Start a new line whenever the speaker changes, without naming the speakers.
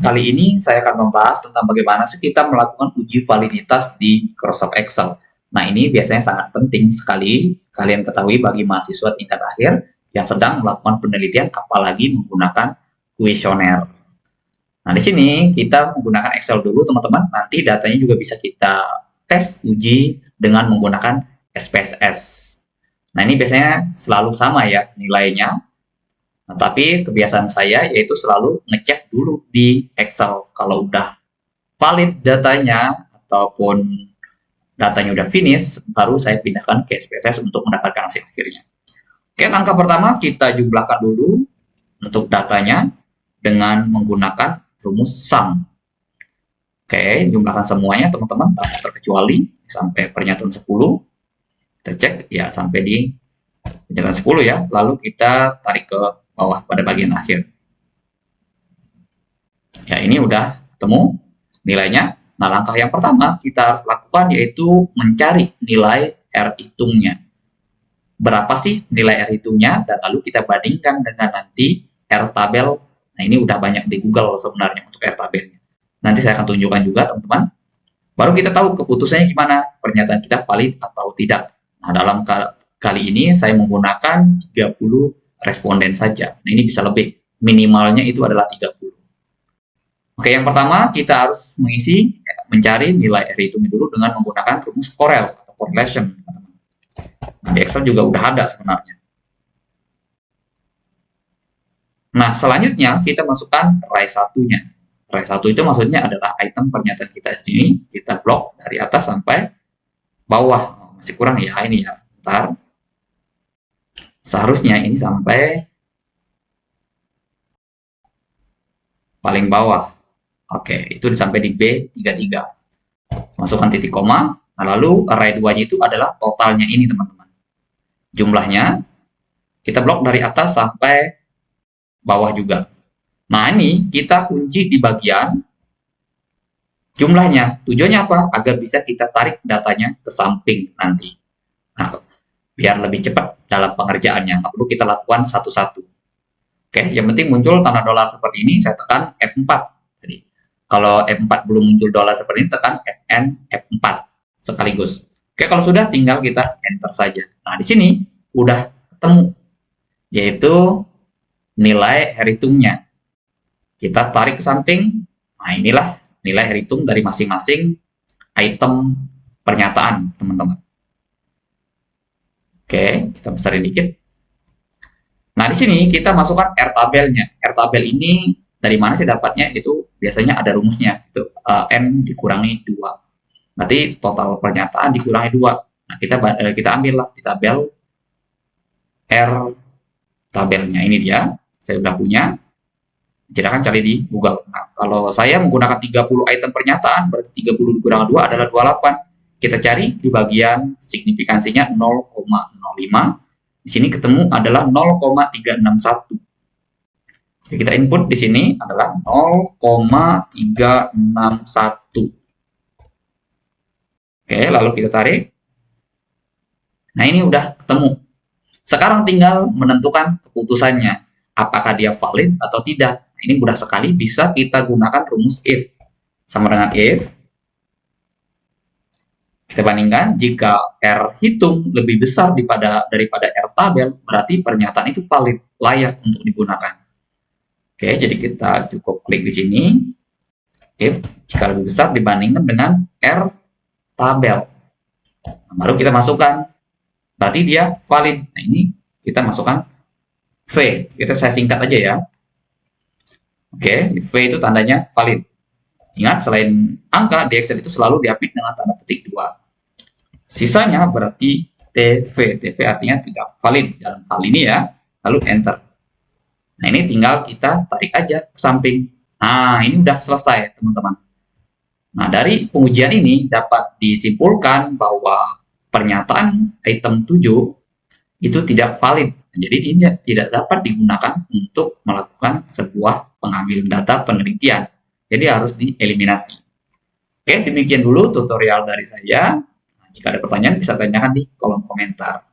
kali ini saya akan membahas tentang bagaimana sih kita melakukan uji validitas di Microsoft Excel. Nah, ini biasanya sangat penting sekali kalian ketahui bagi mahasiswa tingkat akhir yang sedang melakukan penelitian, apalagi menggunakan kuesioner. Nah, di sini kita menggunakan Excel dulu, teman-teman. Nanti datanya juga bisa kita tes uji dengan menggunakan SPSS. Nah, ini biasanya selalu sama ya nilainya. Nah, tapi kebiasaan saya yaitu selalu ngecek dulu di Excel. Kalau udah valid datanya ataupun datanya udah finish, baru saya pindahkan ke SPSS untuk mendapatkan hasil akhirnya. Oke, langkah pertama kita jumlahkan dulu untuk datanya dengan menggunakan rumus sum. Oke, jumlahkan semuanya teman-teman tanpa terkecuali sampai pernyataan 10. Kita cek ya sampai di pernyataan 10 ya. Lalu kita tarik ke bawah pada bagian akhir. Ya, ini udah ketemu nilainya. Nah, langkah yang pertama kita harus lakukan yaitu mencari nilai R hitungnya. Berapa sih nilai R hitungnya? Dan lalu kita bandingkan dengan nanti R tabel. Nah, ini udah banyak di Google sebenarnya untuk R tabelnya. Nanti saya akan tunjukkan juga, teman-teman. Baru kita tahu keputusannya gimana, pernyataan kita valid atau tidak. Nah, dalam kali ini saya menggunakan 30 responden saja. Nah, ini bisa lebih. Minimalnya itu adalah 30. Oke, yang pertama kita harus mencari nilai R hitung dulu dengan menggunakan rumus Corel atau correlation. Nah, di Excel juga udah ada sebenarnya. Nah, selanjutnya kita masukkan array satunya. Array 1 itu maksudnya adalah item pernyataan kita di sini. Kita blok dari atas sampai bawah. Oh, masih kurang ya ini ya. Bentar. Seharusnya ini sampai paling bawah. Oke, itu sampai di B33. Masukkan titik koma. Nah, lalu array 2-nya itu adalah totalnya ini, teman-teman. Jumlahnya kita blok dari atas sampai bawah juga. Nah, ini kita kunci di bagian jumlahnya. Tujuannya apa? Agar bisa kita tarik datanya ke samping nanti. Nah, biar lebih cepat dalam pengerjaannya. Nggak perlu kita lakukan satu-satu. Oke, yang penting muncul tanda dolar seperti ini, saya tekan F4. Jadi, kalau F4 belum muncul dolar seperti ini, tekan Fn F4 sekaligus. Oke, kalau sudah tinggal kita enter saja. Nah, di sini udah ketemu, yaitu nilai R hitungnya. Kita tarik ke samping. Nah, inilah nilai R hitung dari masing-masing item pernyataan, teman-teman. Oke, kita besarin dikit. Nah, di sini kita masukkan R tabelnya. R tabel ini dari mana sih dapatnya? Itu biasanya ada rumusnya. Itu N dikurangi 2. Nanti total pernyataan dikurangi 2. Nah, kita ambillah di tabel R tabelnya. Ini dia. Saya sudah punya. Silahkan cari di Google. Nah, kalau saya menggunakan 30 item pernyataan, berarti 30 dikurangi 2 adalah 28. Kita cari di bagian signifikansinya 0,05. Di sini ketemu adalah 0,361. Jadi kita input di sini adalah 0,361. Oke, lalu kita tarik. Nah, ini udah ketemu. Sekarang tinggal menentukan keputusannya. Apakah dia valid atau tidak. Nah, ini mudah sekali, bisa kita gunakan rumus if. Sama dengan if. Kita bandingkan, jika R hitung lebih besar daripada R tabel, berarti pernyataan itu valid, layak untuk digunakan. Oke, jadi kita cukup klik di sini. If jika lebih besar dibandingkan dengan R tabel. Nah, baru kita masukkan. Berarti dia valid. Nah, ini kita masukkan V. Saya singkat aja ya. Oke, V itu tandanya valid. Ingat, selain angka, di Excel itu selalu diapit dengan tanda petik 2. Sisanya berarti TV. TV artinya tidak valid dalam hal ini ya. Lalu enter. Nah, ini tinggal kita tarik aja ke samping. Nah, ini udah selesai, teman-teman. Nah, dari pengujian ini dapat disimpulkan bahwa pernyataan item 7 itu tidak valid. Jadi, ini tidak dapat digunakan untuk melakukan sebuah pengambilan data penelitian. Jadi, harus dieliminasi. Oke, demikian dulu tutorial dari saya. Nah, jika ada pertanyaan, bisa tanyakan di kolom komentar.